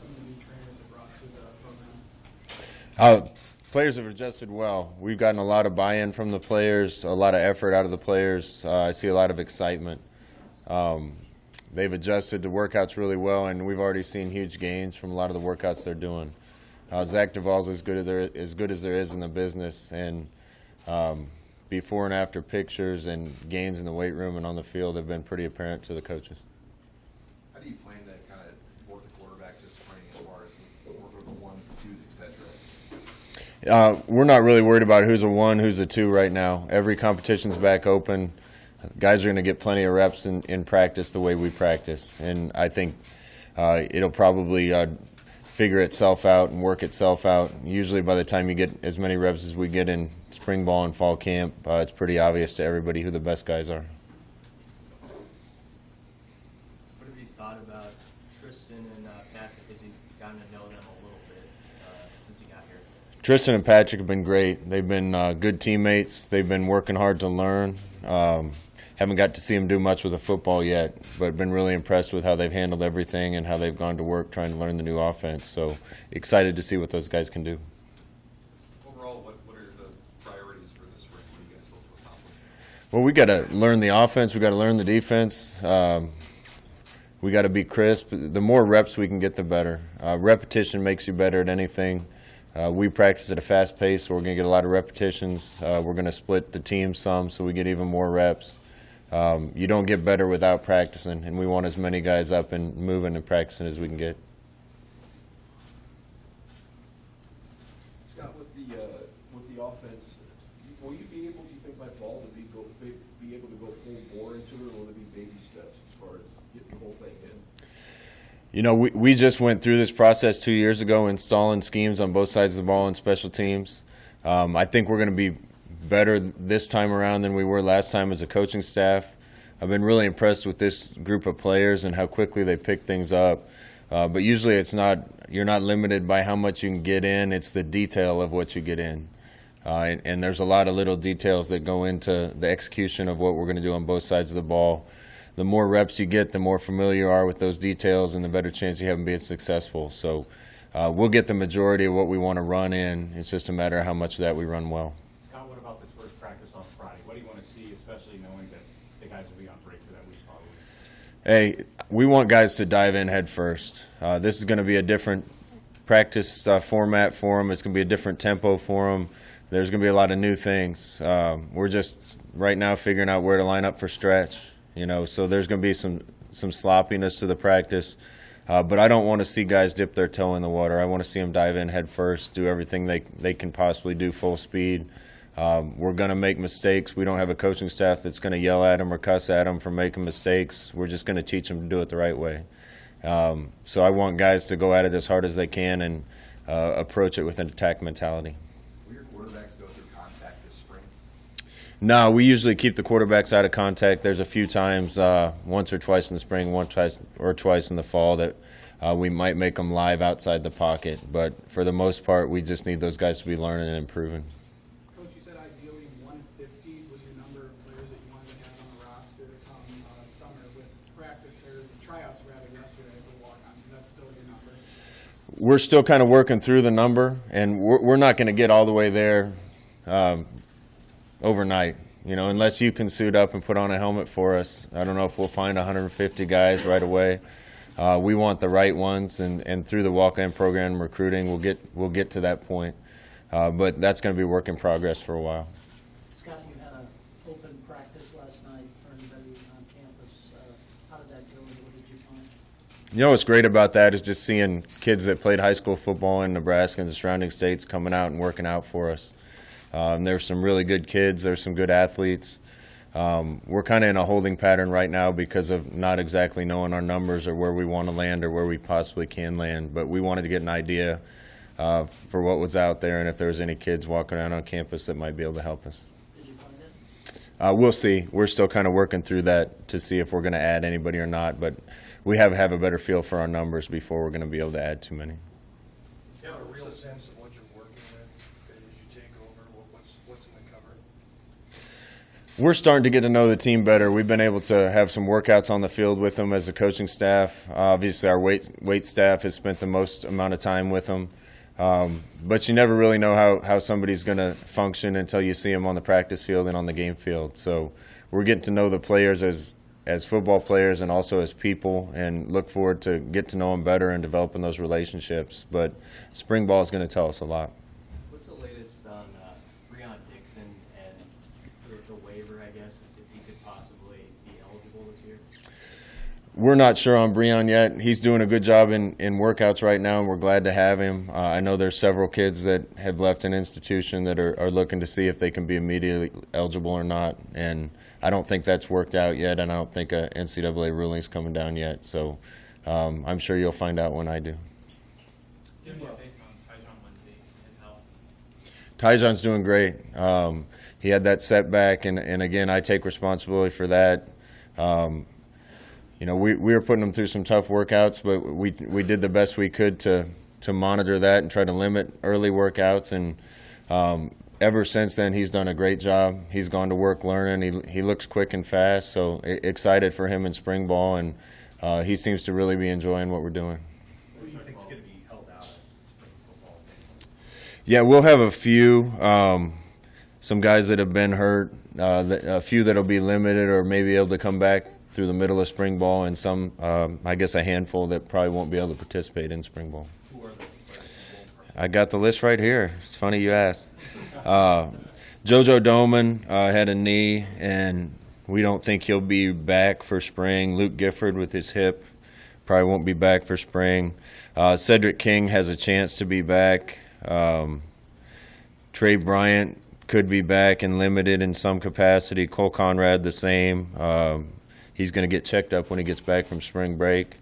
some of the new trainers have brought to the program? Players have adjusted well. We've gotten a lot of buy-in from the players, a lot of effort out of the players. I see a lot of excitement. They've adjusted to workouts really well, and we've already seen huge gains from a lot of the workouts they're doing. Zach Duvall's as good as there is in the business, and before and after pictures and gains in the weight room and on the field have been pretty apparent to the coaches. How do you plan to kind of work the quarterbacks this spring as far as working with the ones, the twos, etc.? We're not really worried about who's a one, who's a two right now. Every competition's back open. Guys are going to get plenty of reps in practice the way we practice, and I think it'll probably figure itself out and work itself out. Usually by the time you get as many reps as we get in spring ball and fall camp, it's pretty obvious to everybody who the best guys are. What have you thought about Tristan and Patrick as you've gotten to know them a little bit since you got here? Tristan and Patrick have been great. They've been good teammates. They've been working hard to learn. Haven't got to see them do much with the football yet, but been really impressed with how they've handled everything and how they've gone to work trying to learn the new offense. So excited to see what those guys can do. Overall, what are the priorities for this spring? What do you guys hope to accomplish? Well, we got to learn the offense. We got to learn the defense. We got to be crisp. The more reps we can get, the better. Repetition makes you better at anything. We practice at a fast pace, so we're going to get a lot of repetitions. We're going to split the team some, so we get even more reps. You don't get better without practicing, and we want as many guys up and moving and practicing as we can get. Scott, with the offense, will you be able, do you think, by fall to be able to go full bore into it, or will it be baby steps as far as getting the whole thing in? You know, we just went through this process 2 years ago, installing schemes on both sides of the ball and special teams. I think we're going to be better this time around than we were last time as a coaching staff. I've been really impressed with this group of players and how quickly they pick things up. But usually you're not limited by how much you can get in, it's the detail of what you get in. And there's a lot of little details that go into the execution of what we're going to do on both sides of the ball. The more reps you get, the more familiar you are with those details and the better chance you have of being successful. So we'll get the majority of what we want to run in. It's just a matter of how much of that we run well. Scott, what about this first practice on Friday? What do you want to see, especially knowing that the guys will be on break for that week probably? Hey, we want guys to dive in head first. This is going to be a different practice format for them. It's going to be a different tempo for them. There's going to be a lot of new things. We're just right now figuring out where to line up for stretch. You know, so there's going to be some sloppiness to the practice. But I don't want to see guys dip their toe in the water. I want to see them dive in head first, do everything they can possibly do full speed. We're going to make mistakes. We don't have a coaching staff that's going to yell at them or cuss at them for making mistakes. We're just going to teach them to do it the right way. So I want guys to go at it as hard as they can and approach it with an attack mentality. Will your quarterbacks go through contact this spring? No, we usually keep the quarterbacks out of contact. There's a few times, once or twice in the spring, once or twice in the fall, that we might make them live outside the pocket. But for the most part, we just need those guys to be learning and improving. Coach, you said ideally 150 was your number of players that you wanted to have on the roster come summer with practice or tryouts rather yesterday for walk-ons. Is that still your number? We're still kind of working through the number, and we're not going to get all the way there overnight. You know, unless you can suit up and put on a helmet for us, I don't know if we'll find 150 guys right away. We want the right ones, and through the walk-in program and recruiting, we'll get to that point. But that's going to be work in progress for a while. Scott, you had an open practice last night for anybody on campus. How did that go, and what did you find? You know what's great about that is just seeing kids that played high school football in Nebraska and the surrounding states coming out and working out for us. There's some really good kids. There's some good athletes. We're kind of in a holding pattern right now because of not exactly knowing our numbers or where we want to land or where we possibly can land. But we wanted to get an idea for what was out there and if there was any kids walking around on campus that might be able to help us. Did you find it? We'll see. We're still kind of working through that to see if we're going to add anybody or not. But we have a better feel for our numbers before we're going to be able to add too many. Do you have a real sense of what you're working with as you take over? What's in the We're starting to get to know the team better. We've been able to have some workouts on the field with them as a coaching staff. Obviously, our weight staff has spent the most amount of time with them. But you never really know how somebody's going to function until you see them on the practice field and on the game field. So we're getting to know the players as football players and also as people, and look forward to get to know them better and developing those relationships. But spring ball is going to tell us a lot. What's the latest on Breon Dixon and the waiver, I guess, if he could possibly be eligible this year? We're not sure on Breon yet. He's doing a good job in workouts right now, and we're glad to have him. I know there's several kids that have left an institution that are looking to see if they can be immediately eligible or not, and I don't think that's worked out yet, and I don't think a NCAA ruling's coming down yet. So I'm sure you'll find out when I do. Do you have any updates on Tyjon Lindsey and his health? Tyjon's doing great. He had that setback, and again, I take responsibility for that. You know, we were putting him through some tough workouts, but we did the best we could to monitor that and try to limit early workouts. And ever since then, he's done a great job. He's gone to work learning. He looks quick and fast, so excited for him in spring ball, and he seems to really be enjoying what we're doing. Who do you think is going to be held out of spring football? Yeah, we'll have a few, some guys that have been hurt, a few that will be limited or maybe able to come back through the middle of spring ball, and some, I guess a handful that probably won't be able to participate in spring ball. Who are those players? I got the list right here. It's funny you asked. JoJo Doman had a knee, and we don't think he'll be back for spring. Luke Gifford with his hip probably won't be back for spring. Cedric King has a chance to be back. Trey Bryant could be back and limited in some capacity. Cole Conrad the same. He's going to get checked up when he gets back from spring break,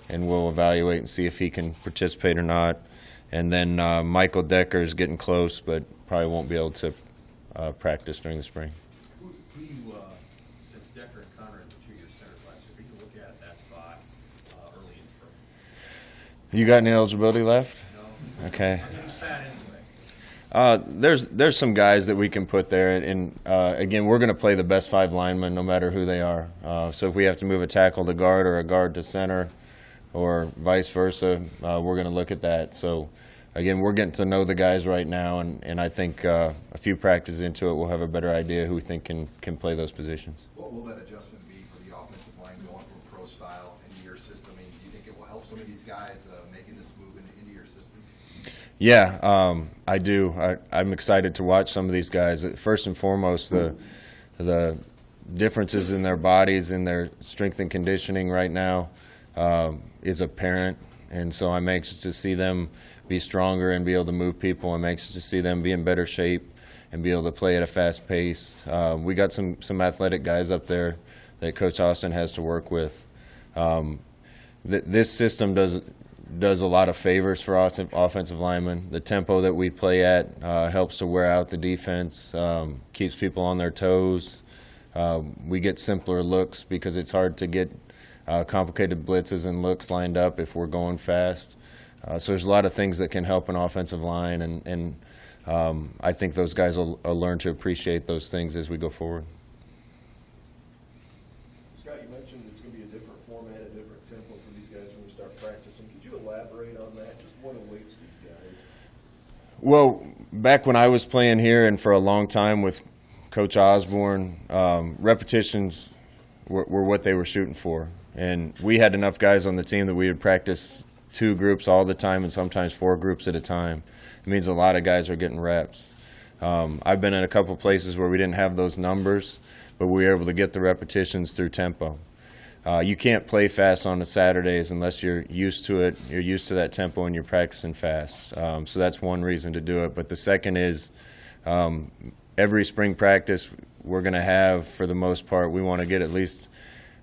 and we'll evaluate and see if he can participate or not. And then Michael Decker is getting close, but probably won't be able to practice during the spring. Who do you, since Decker and Conrad were 2 year centers last year, who do you look at that spot early in spring? You got any eligibility left? No. Okay. I mean, fat anyway. There's some guys that we can put there, and again, we're going to play the best 5 linemen no matter who they are. So if we have to move a tackle to guard or a guard to center or vice versa, we're going to look at that. So again, we're getting to know the guys right now, and I think a few practices into it, we'll have a better idea who we think can play those positions. What will that adjustment be for the offensive line going from pro style into your system? I mean, do you think it will help some of these guys making this move into your system? Yeah, I do. I'm excited to watch some of these guys. First and foremost, the differences in their bodies and their strength and conditioning right now is apparent, and so I'm anxious to see them be stronger and be able to move people. I'm anxious to see them be in better shape and be able to play at a fast pace. We got some athletic guys up there that Coach Austin has to work with. This system does a lot of favors for offensive linemen. The tempo that we play at helps to wear out the defense, keeps people on their toes. We get simpler looks because it's hard to get complicated blitzes and looks lined up if we're going fast. So there's a lot of things that can help an offensive line, and I think those guys will learn to appreciate those things as we go forward. Scott, you mentioned it's going to be a different format, a different tempo for these guys when we start practicing. Could you elaborate on that? Just what awaits these guys? Well, back when I was playing here and for a long time with Coach Osborne, repetitions were what they were shooting for. And we had enough guys on the team that we would practice 2 groups all the time and sometimes 4 groups at a time. It means a lot of guys are getting reps. I've been in a couple places where we didn't have those numbers, but we were able to get the repetitions through tempo. You can't play fast on the Saturdays unless you're used to it, you're used to that tempo, and you're practicing fast. So that's one reason to do it. But the second is every spring practice we're going to have, for the most part, we want to get at least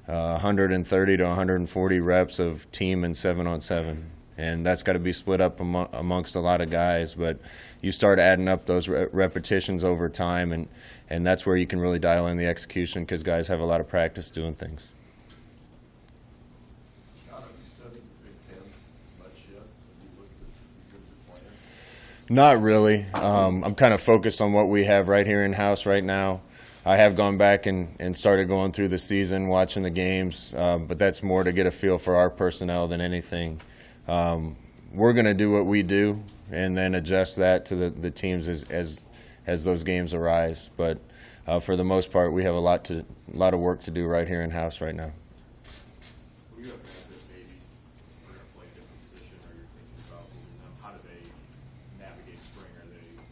130 to 140 reps of team and 7-on-7. And that's got to be split up amongst a lot of guys. But you start adding up those repetitions over time, and that's where you can really dial in the execution because guys have a lot of practice doing things. Scott, have you studied the Big Ten much yet? Have you looked at your plan? Not really. I'm kind of focused on what we have right here in-house right now. I have gone back and started going through the season, watching the games, but that's more to get a feel for our personnel than anything. We're going to do what we do and then adjust that to the teams as those games arise. But for the most part, we have a lot of work to do right here in-house right now. When you have guys that maybe are going to play a different position or you're thinking about moving them, how do they navigate spring? Are they in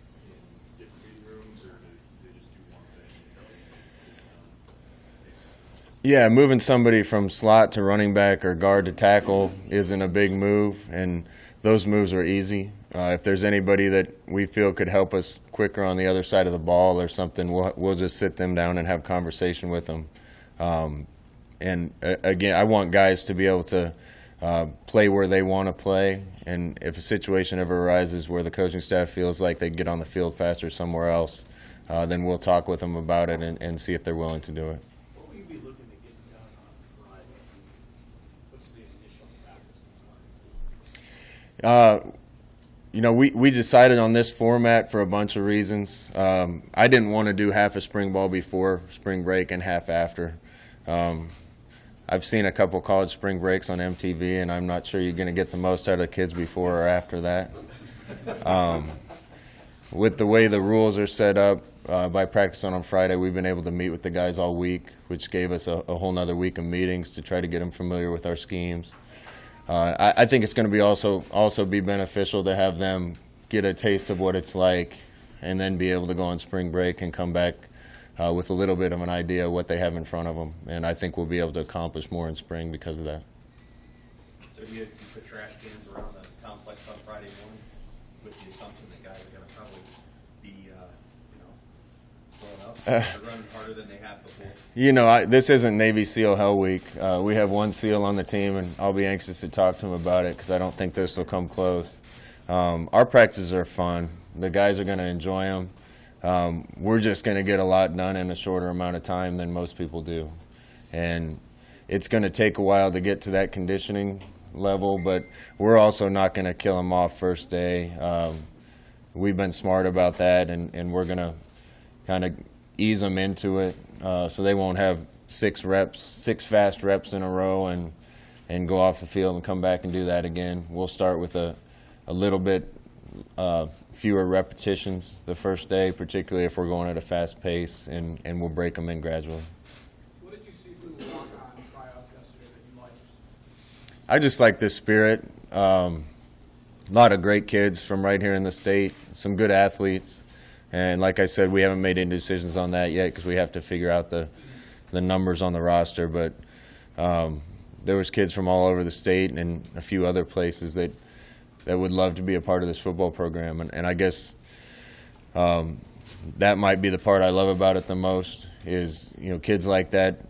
different meeting rooms or do they just do one thing until they make a decision on maybe something else? Yeah, moving somebody from slot to running back or guard to tackle isn't a big move, and those moves are easy. If there's anybody that we feel could help us quicker on the other side of the ball or something, we'll just sit them down and have conversation with them. Again, I want guys to be able to play where they want to play, and if a situation ever arises where the coaching staff feels like they can get on the field faster somewhere else, then we'll talk with them about it and see if they're willing to do it. What will you be looking to get done on Friday? What's the initial practice plan? We decided on this format for a bunch of reasons. I didn't want to do half a spring ball before spring break and half after. I've seen a couple college spring breaks on MTV, and I'm not sure you're going to get the most out of the kids before or after that. With the way the rules are set up, by practicing on Friday, we've been able to meet with the guys all week, which gave us a whole nother week of meetings to try to get them familiar with our schemes. I think it's going to be also be beneficial to have them get a taste of what it's like and then be able to go on spring break and come back with a little bit of an idea of what they have in front of them. And I think we'll be able to accomplish more in spring because of that. So do you put trash cans around the complex on Friday morning with the assumption that guys are going to probably be, blowing up or running harder than they have before? This isn't Navy SEAL Hell Week. We have one SEAL on the team, and I'll be anxious to talk to him about it because I don't think this will come close. Our practices are fun. The guys are going to enjoy them. We're just going to get a lot done in a shorter amount of time than most people do. And it's going to take a while to get to that conditioning level, but we're also not going to kill them off first day. We've been smart about that, and we're going to kind of ease them into it so they won't have six fast reps in a row and go off the field and come back and do that again. We'll start with a little bit fewer repetitions the first day, particularly if we're going at a fast pace, and we'll break them in gradually. What did you see from the walk-on tryouts yesterday that you liked? I just like this spirit. A lot of great kids from right here in the state, some good athletes. And like I said, we haven't made any decisions on that yet because we have to figure out the numbers on the roster. But there was kids from all over the state and a few other places that would love to be a part of this football program. And I guess that might be the part I love about it the most is, kids like that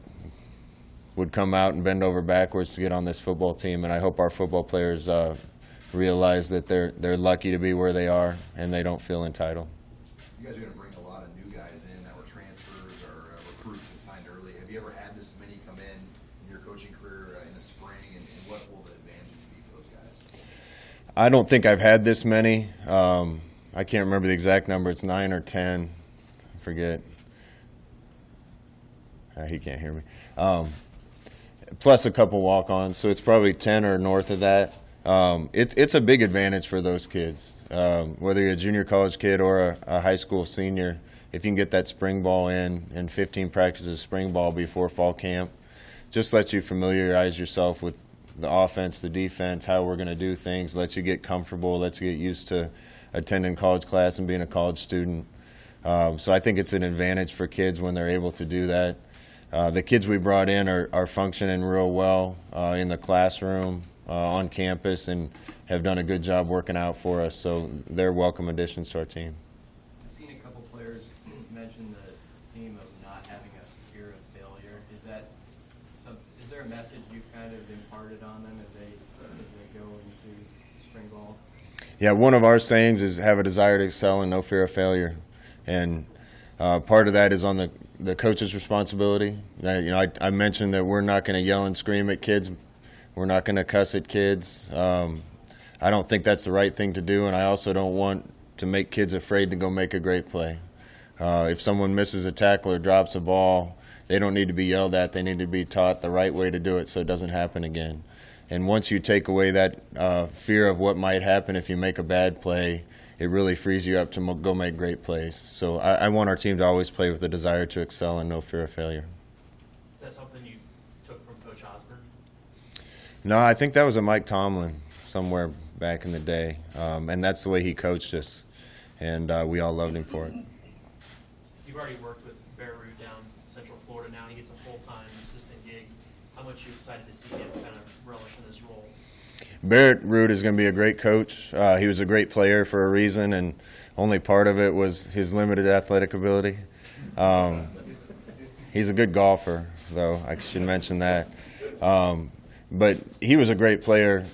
would come out and bend over backwards to get on this football team. And I hope our football players realize that they're lucky to be where they are and they don't feel entitled. You guys are going to bring a lot of new guys in that were transfers or recruits that signed early. Have you ever had this many come in your coaching career in the spring, and what will the advantages be for those guys? I don't think I've had this many. I can't remember the exact number. It's 9 or 10. I forget. He can't hear me. Plus a couple walk-ons, so it's probably 10 or north of that. It's a big advantage for those kids. Whether you're a junior college kid or a high school senior, if you can get that spring ball in and 15 practices of spring ball before fall camp, just lets you familiarize yourself with the offense, the defense, how we're going to do things, lets you get comfortable, lets you get used to attending college class and being a college student. So I think it's an advantage for kids when they're able to do that. The kids we brought in are functioning real well in the classroom, on campus, and have done a good job working out for us, so they're welcome additions to our team. I've seen a couple players mention the theme of not having a fear of failure. Is there a message you've kind of imparted on them as they go into spring ball? Yeah, one of our sayings is have a desire to excel and no fear of failure, and part of that is on the coach's responsibility. I mentioned that we're not going to yell and scream at kids. We're not going to cuss at kids. I don't think that's the right thing to do, and I also don't want to make kids afraid to go make a great play. If someone misses a tackle or drops a ball, they don't need to be yelled at. They need to be taught the right way to do it so it doesn't happen again. And once you take away that fear of what might happen if you make a bad play, it really frees you up to go make great plays. So I want our team to always play with the desire to excel and no fear of failure. Is that something you took from Coach Osborne? No, I think that was a Mike Tomlin somewhere back in the day, and that's the way he coached us, and we all loved him for it. You've already worked with Brotherhood down Central Florida now. He gets a full-time assistant gig. How much are you excited to see him kind of relish in this role? Barrett Root is going to be a great coach. He was a great player for a reason, and only part of it was his limited athletic ability. He's a good golfer, though. I should mention that. But he was a great player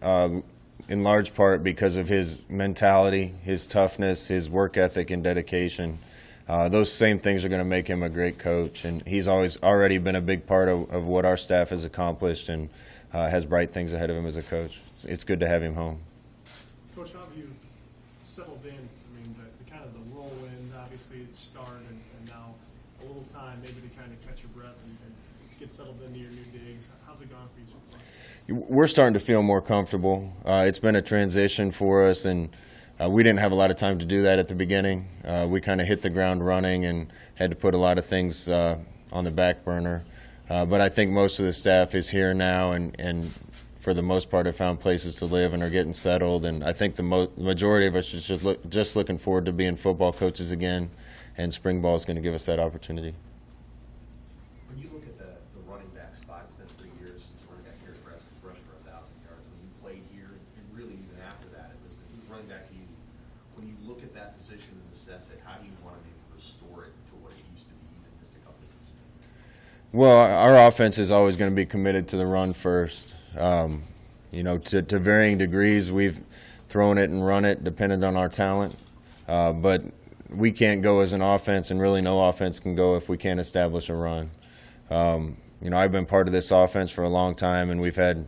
in large part because of his mentality, his toughness, his work ethic, and dedication. Those same things are going to make him a great coach, and he's already been a big part of what our staff has accomplished and has bright things ahead of him as a coach. It's good to have him home. Coach, how have you settled in? I mean, the kind of the whirlwind, obviously it started, and now a little time maybe to kind of catch your breath and get settled into your new digs. How's it gone for you so far? We're starting to feel more comfortable. It's been a transition for us, and we didn't have a lot of time to do that at the beginning. We kind of hit the ground running and had to put a lot of things on the back burner. But I think most of the staff is here now, and for the most part have found places to live and are getting settled. And I think the majority of us is just looking forward to being football coaches again, and spring ball is going to give us that opportunity. When you look at the running back spot, it's been 3 years since running back here at Nebraska rushed for 1,000 yards. When you played here, and really even after that, it was running back. When you look at that position and assess it, how do you want to maybe restore it to what it used to be even just a couple of years ago? Well, our offense is always going to be committed to the run first. To varying degrees, we've thrown it and run it depending on our talent. But we can't go as an offense, and really no offense can go if we can't establish a run. I've been part of this offense for a long time, and we've had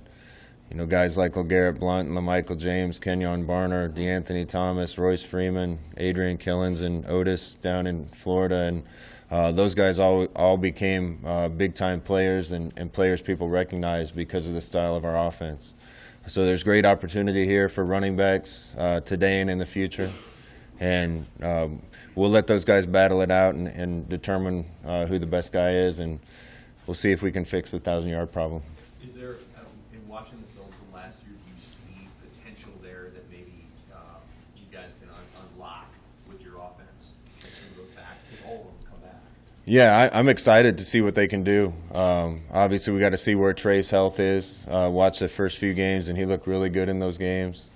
guys like LeGarrette Blount and LaMichael James, Kenyon Barner, DeAnthony Thomas, Royce Freeman, Adrian Killens, and Otis down in Florida. And those guys all became big-time players and players people recognize because of the style of our offense. So there's great opportunity here for running backs today and in the future. And we'll let those guys battle it out and determine who the best guy is, and we'll see if we can fix the 1,000-yard problem. Is there, in watching the film from last year, do you see potential there that maybe you guys can unlock with your offense as you go back? Because all of them come back. Yeah, I'm excited to see what they can do. Obviously, we got to see where Trey's health is. Watch the first few games, and he looked really good in those games.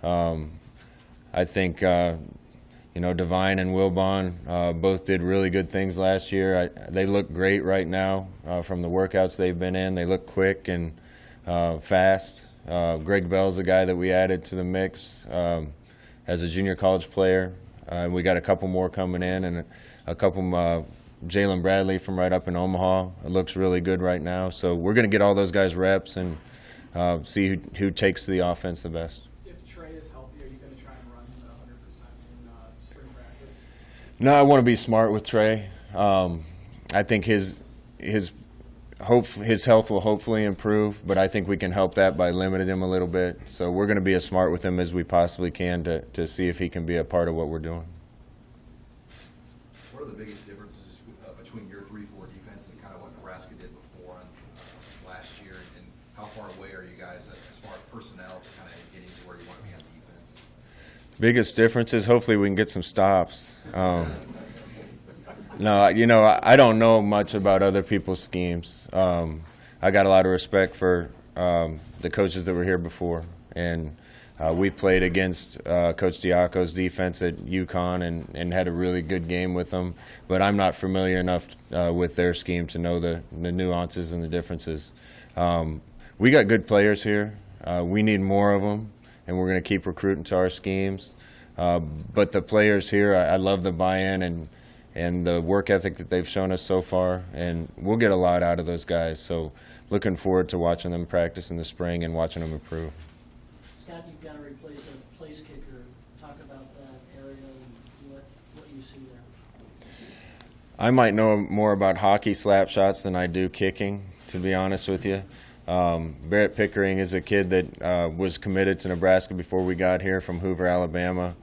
I think Devine and Wilbon both did really good things last year. They look great right now from the workouts they've been in. They look quick and fast. Greg Bell's the guy that we added to the mix as a junior college player. We got a couple more coming in, and a couple Jalen Bradley from right up in Omaha. It looks really good right now. So we're going to get all those guys reps and see who takes the offense the best. If Trey is healthy, are you going to try and run him at 100% in spring practice? No, I want to be smart with Trey. I think his health will hopefully improve, but I think we can help that by limiting him a little bit. So we're going to be as smart with him as we possibly can to see if he can be a part of what we're doing. What are the biggest differences between your 3-4 defense and kind of what Nebraska did before last year, and how far away are you guys as far as personnel to kind of getting to where you want to be on defense? Biggest difference is hopefully we can get some stops. No, I don't know much about other people's schemes. I got a lot of respect for the coaches that were here before, and we played against Coach Diaco's defense at UConn and had a really good game with them, but I'm not familiar enough with their scheme to know the nuances and the differences. We got good players here. We need more of them, and we're going to keep recruiting to our schemes. But the players here, I love the buy-in and the work ethic that they've shown us so far, and we'll get a lot out of those guys. So looking forward to watching them practice in the spring and watching them improve. Scott, you've got to replace a place kicker. Talk about that area and what you see there. I might know more about hockey slap shots than I do kicking, to be honest with you. Barrett Pickering is a kid that was committed to Nebraska before we got here from Hoover, Alabama.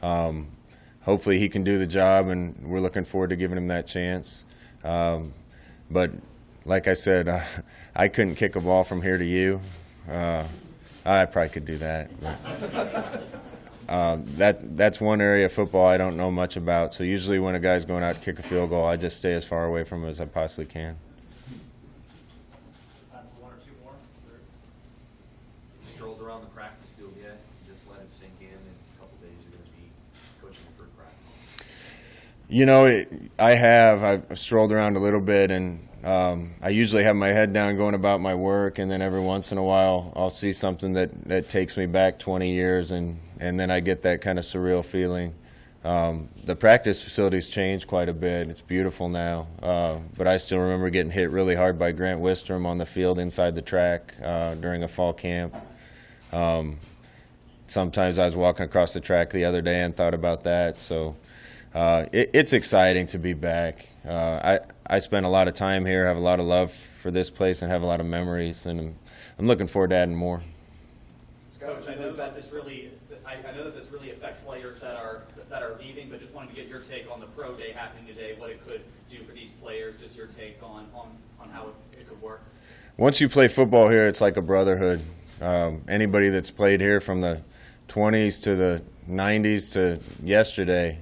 Hopefully he can do the job, and we're looking forward to giving him that chance. But like I said, I couldn't kick a ball from here to you. I probably could do that. That's one area of football I don't know much about. So usually when a guy's going out to kick a field goal, I just stay as far away from him as I possibly can. Time for one or two more. Strolled around the practice field yet? Just let it sink in a couple days you're going to be coaching for practice. You know, I've strolled around a little bit, and I usually have my head down going about my work, and then every once in a while I'll see something that takes me back 20 years, and then I get that kind of surreal feeling. The practice facility's changed quite a bit. It's beautiful now, but I still remember getting hit really hard by Grant Wistrom on the field inside the track during a fall camp. Sometimes I was walking across the track the other day and thought about that, so it's exciting to be back. I spent a lot of time here, have a lot of love for this place, and have a lot of memories, and I'm looking forward to adding more. Coach, I know that this really affects players that are leaving, but just wanted to get your take on the pro day happening today, what it could do for these players, just your take on how it could work. Once you play football here, it's like a brotherhood. Anybody that's played here from the 20s to the 90s to yesterday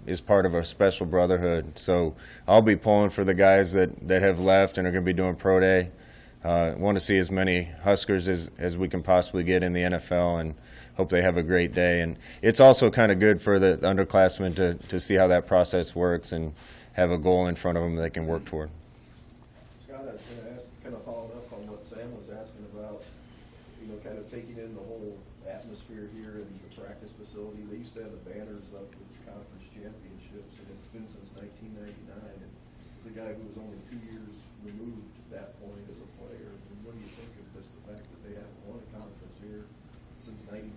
is part of a special brotherhood. So I'll be pulling for the guys that have left and are going to be doing pro day. Want to see as many Huskers as we can possibly get in the NFL, and hope they have a great day. And it's also kind of good for the underclassmen to see how that process works and have a goal in front of them they can work toward. Scott, I was going to ask, kind of following up on what Sam was asking about, kind of taking in the whole atmosphere here in the practice facility. They used to have the banners up with the conference championships, and it's been since 1999. And it's a guy who was only 2 years removed at that point as a player. And what do you think of just the fact that they haven't won a conference here since '99?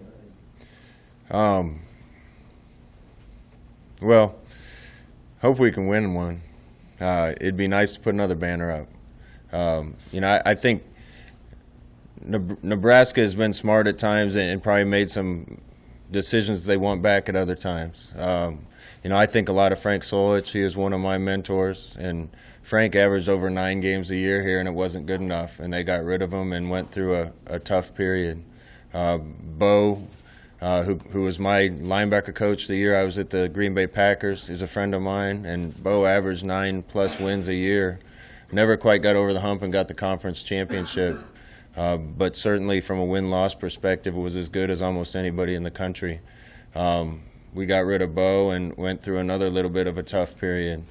Well, hope we can win one. It'd be nice to put another banner up. I think Nebraska has been smart at times and probably made some decisions they want back at other times. I think a lot of Frank Solich. He was one of my mentors, and Frank averaged over 9 games a year here, and it wasn't good enough, and they got rid of him and went through a tough period. Bo, who was my linebacker coach the year I was at the Green Bay Packers, is a friend of mine, and Bo averaged 9+ wins a year. Never quite got over the hump and got the conference championship. But certainly from a win-loss perspective, it was as good as almost anybody in the country. We got rid of Bo and went through another little bit of a tough period.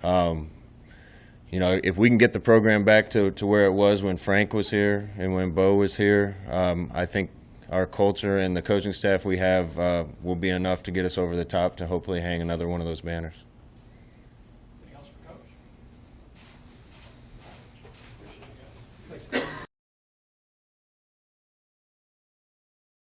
If we can get the program back to where it was when Frank was here and when Bo was here, I think our culture and the coaching staff we have will be enough to get us over the top to hopefully hang another one of those banners.